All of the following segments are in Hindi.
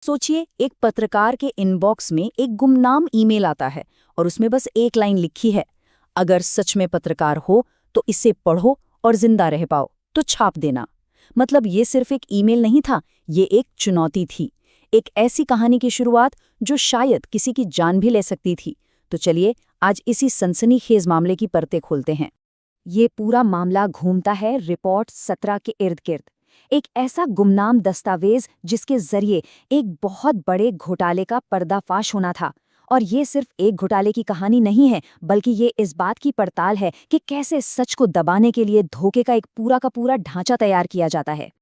सोचिए, एक पत्रकार के इनबॉक्स में एक गुमनाम ईमेल आता है और उसमें बस एक लाइन लिखी है, अगर सच में पत्रकार हो तो इसे पढ़ो और जिंदा रह पाओ तो छाप देना। मतलब ये सिर्फ एक ईमेल नहीं था, ये एक चुनौती थी, एक ऐसी कहानी की शुरुआत जो शायद किसी की जान भी ले सकती थी। तो चलिए आज इसी सनसनीखेज मामले की परतें खोलते हैं। ये पूरा मामला घूमता है रिपोर्ट 17 के इर्द गिर्द। एक ऐसा गुमनाम दस्तावेज जिसके जरिए एक बहुत बड़े घोटाले का पर्दाफाश होना था। और ये सिर्फ एक घोटाले की कहानी नहीं है, बल्कि ये इस बात की पड़ताल है कि कैसे सच को दबाने के लिए धोखे का एक पूरा का पूरा ढांचा तैयार किया जाता है।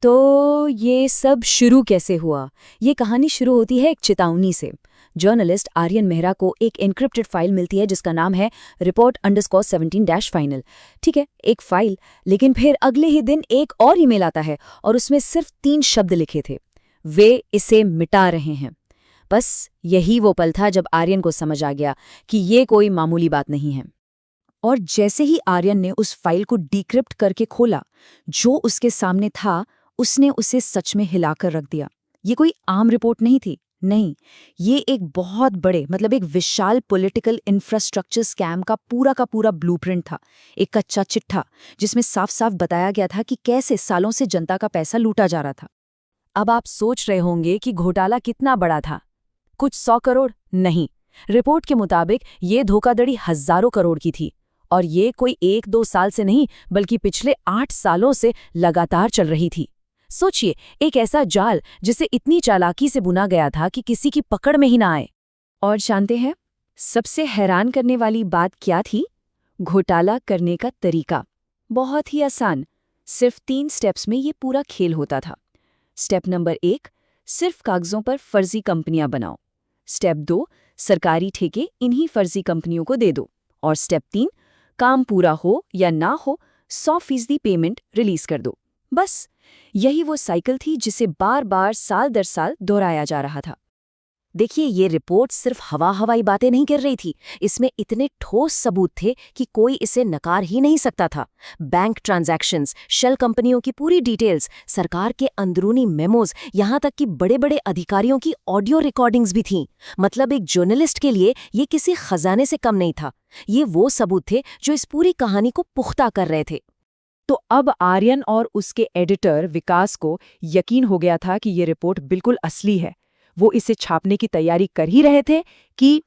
तो ये सब शुरू कैसे हुआ? ये कहानी शुरू होती है एक चेतावनी से। जर्नलिस्ट आर्यन मेहरा को एक एन्क्रिप्टेड फाइल मिलती है जिसका नाम है report_17-final। ठीक है, एक फाइल, लेकिन फिर अगले ही दिन एक और ईमेल आता है और उसमें सिर्फ 3 शब्द लिखे थे, वे इसे मिटा रहे हैं। बस यही वो पल था जब आर्यन को समझ आ गया कि ये कोई मामूली बात नहीं है। और जैसे ही आर्यन ने उस फाइल को डिक्रिप्ट करके खोला, जो उसके सामने था उसने उसे सच में हिलाकर रख दिया। ये कोई आम रिपोर्ट नहीं थी, नहीं, ये एक बहुत बड़े एक विशाल पॉलिटिकल इंफ्रास्ट्रक्चर स्कैम का पूरा ब्लूप्रिंट था। एक कच्चा चिट्ठा जिसमें साफ साफ बताया गया था कि कैसे सालों से जनता का पैसा लूटा जा रहा था। अब आप सोच रहे होंगे कि घोटाला कितना बड़ा था। कुछ 100 करोड़ नहीं, रिपोर्ट के मुताबिक ये धोखाधड़ी हजारों करोड़ की थी। और ये कोई 1-2 साल से नहीं, बल्कि पिछले 8 सालों से लगातार चल रही थी। सोचिए, एक ऐसा जाल जिसे इतनी चालाकी से बुना गया था कि किसी की पकड़ में ही ना आए। और जानते हैं, सबसे हैरान करने वाली बात क्या थी? घोटाला करने का तरीका बहुत ही आसान। सिर्फ 3 स्टेप्स में ये पूरा खेल होता था। स्टेप नंबर 1, सिर्फ कागजों पर फर्जी कंपनियां बनाओ। स्टेप 2, सरकारी ठेके इन्हीं फर्जी कंपनियों को दे दो। और स्टेप 3, काम पूरा हो या ना हो 100% पेमेंट रिलीज कर दो। बस यही वो साइकिल थी जिसे बार बार साल दर साल दोहराया जा रहा था। देखिए, ये रिपोर्ट सिर्फ हवाई बातें नहीं कर रही थी, इसमें इतने ठोस सबूत थे कि कोई इसे नकार ही नहीं सकता था। बैंक ट्रांजैक्शंस, शेल कंपनियों की पूरी डिटेल्स, सरकार के अंदरूनी मेमोज, यहाँ तक कि बड़े बड़े अधिकारियों की ऑडियो रिकॉर्डिंग्स भी थीं। मतलब एक जर्नलिस्ट के लिए ये किसी खजाने से कम नहीं था। ये वो सबूत थे जो इस पूरी कहानी को पुख्ता कर रहे थे। तो अब आर्यन और उसके एडिटर विकास को यकीन हो गया था कि ये रिपोर्ट बिल्कुल असली है। वो इसे छापने की तैयारी कर ही रहे थे कि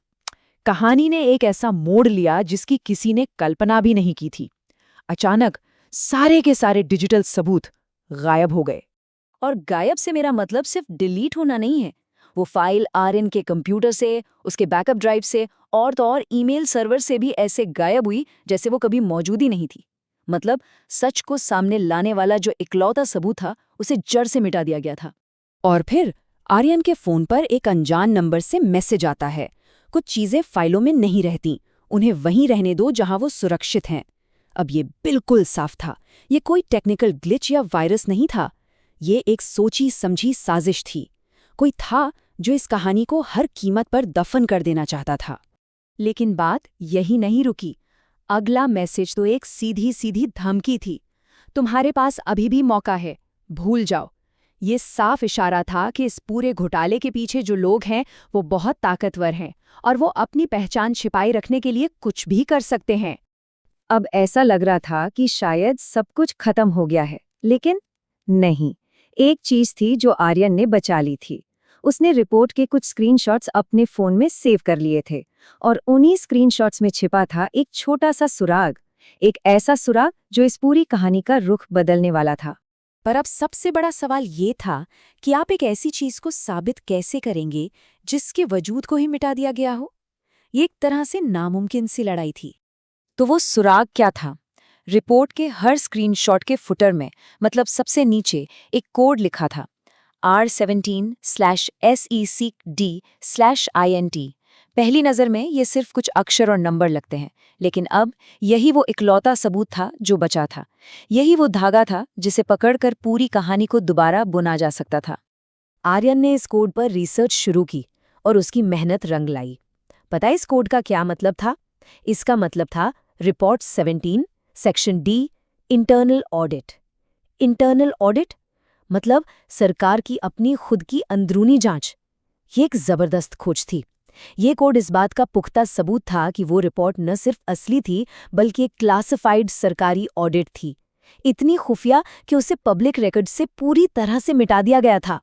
कहानी ने एक ऐसा मोड़ लिया जिसकी किसी ने कल्पना भी नहीं की थी। अचानक सारे के सारे डिजिटल सबूत गायब हो गए। और गायब से मेरा मतलब सिर्फ डिलीट होना नहीं है। वो फाइल आर्यन के कंप्यूटर से, उसके बैकअप ड्राइव से और तो और ईमेल सर्वर से भी ऐसे गायब हुई जैसे वो कभी मौजूद ही नहीं थी। मतलब सच को सामने लाने वाला जो इकलौता सबूत था, उसे जड़ से मिटा दिया गया था। और फिर आर्यन के फोन पर एक अनजान नंबर से मैसेज आता है, कुछ चीजें फाइलों में नहीं रहती, उन्हें वहीं रहने दो जहां वो सुरक्षित हैं। अब ये बिल्कुल साफ था, ये कोई टेक्निकल ग्लिच या वायरस नहीं था, ये एक सोची समझी साजिश थी। कोई था जो इस कहानी को हर कीमत पर दफन कर देना चाहता था। लेकिन बात यही नहीं रुकी। अगला मैसेज तो एक सीधी सीधी धमकी थी, तुम्हारे पास अभी भी मौका है, भूल जाओ। ये साफ इशारा था कि इस पूरे घोटाले के पीछे जो लोग हैं वो बहुत ताकतवर हैं और वो अपनी पहचान छिपाए रखने के लिए कुछ भी कर सकते हैं। अब ऐसा लग रहा था कि शायद सब कुछ खत्म हो गया है, लेकिन नहीं। एक चीज थी जो आर्यन ने बचा ली थी। उसने रिपोर्ट के कुछ स्क्रीनशॉट्स अपने फोन में सेव कर लिए थे और उन्हीं स्क्रीनशॉट्स में छिपा था एक छोटा सा सुराग, एक ऐसा सुराग जो इस पूरी कहानी का रुख बदलने वाला था। पर अब सबसे बड़ा सवाल ये था कि आप एक ऐसी चीज को साबित कैसे करेंगे जिसके वजूद को ही मिटा दिया गया हो? ये एक तरह से नामुमकिन सी लड़ाई थी। तो वो सुराग क्या था? रिपोर्ट के हर स्क्रीनशॉट के फुटर में, मतलब सबसे नीचे, एक कोड लिखा था, R17/SECD/INT। पहली नज़र में ये सिर्फ कुछ अक्षर और नंबर लगते हैं, लेकिन अब यही वो इकलौता सबूत था जो बचा था। यही वो धागा था जिसे पकड़कर पूरी कहानी को दोबारा बुना जा सकता था। आर्यन ने इस कोड पर रिसर्च शुरू की और उसकी मेहनत रंग लाई। पता है इस कोड का क्या मतलब था? इसका मतलब था report 17 section D, internal audit. Internal audit मतलब सरकार की अपनी खुद की अंदरूनी जांच। ये एक जबरदस्त खोज थी। ये कोड इस बात का पुख्ता सबूत था कि वो रिपोर्ट न सिर्फ असली थी बल्कि एक क्लासिफाइड सरकारी ऑडिट थी, इतनी खुफिया कि उसे पब्लिक रिकॉर्ड से पूरी तरह से मिटा दिया गया था।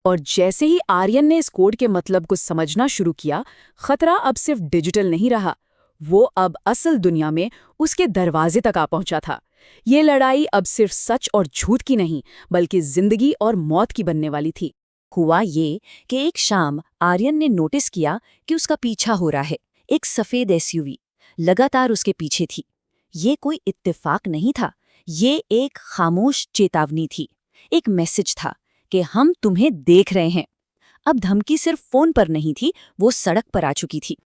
और जैसे ही आर्यन ने इस कोड के मतलब को समझना शुरू किया, खतरा अब सिर्फ डिजिटल नहीं रहा, वो अब असल दुनिया में उसके दरवाजे तक आ पहुंचा था। ये लड़ाई अब सिर्फ सच और झूठ की नहीं, बल्कि जिंदगी और मौत की बनने वाली थी। हुआ ये कि एक शाम आर्यन ने नोटिस किया कि उसका पीछा हो रहा है। एक सफेद एसयूवी लगातार उसके पीछे थी। ये कोई इत्तेफाक नहीं था, ये एक खामोश चेतावनी थी, एक मैसेज था कि हम तुम्हें देख रहे हैं। अब धमकी सिर्फ फोन पर नहीं थी, वो सड़क पर आ चुकी थी।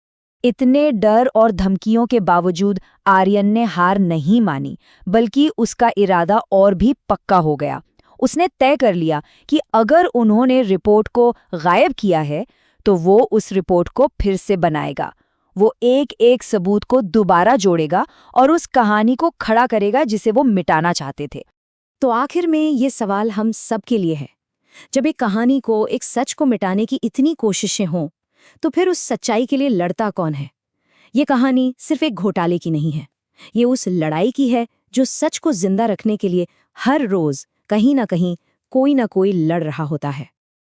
इतने डर और धमकियों के बावजूद आर्यन ने हार नहीं मानी, बल्कि उसका इरादा और भी पक्का हो गया। उसने तय कर लिया कि अगर उन्होंने रिपोर्ट को गायब किया है तो वो उस रिपोर्ट को फिर से बनाएगा। वो एक एक सबूत को दोबारा जोड़ेगा और उस कहानी को खड़ा करेगा जिसे वो मिटाना चाहते थे। तो आखिर में ये सवाल हम सब के लिए है, जब एक कहानी को, एक सच को मिटाने की इतनी कोशिशें हों, तो फिर उस सच्चाई के लिए लड़ता कौन है? ये कहानी सिर्फ एक घोटाले की नहीं है, ये उस लड़ाई की है जो सच को जिंदा रखने के लिए हर रोज कहीं ना कहीं कोई ना कोई लड़ रहा होता है।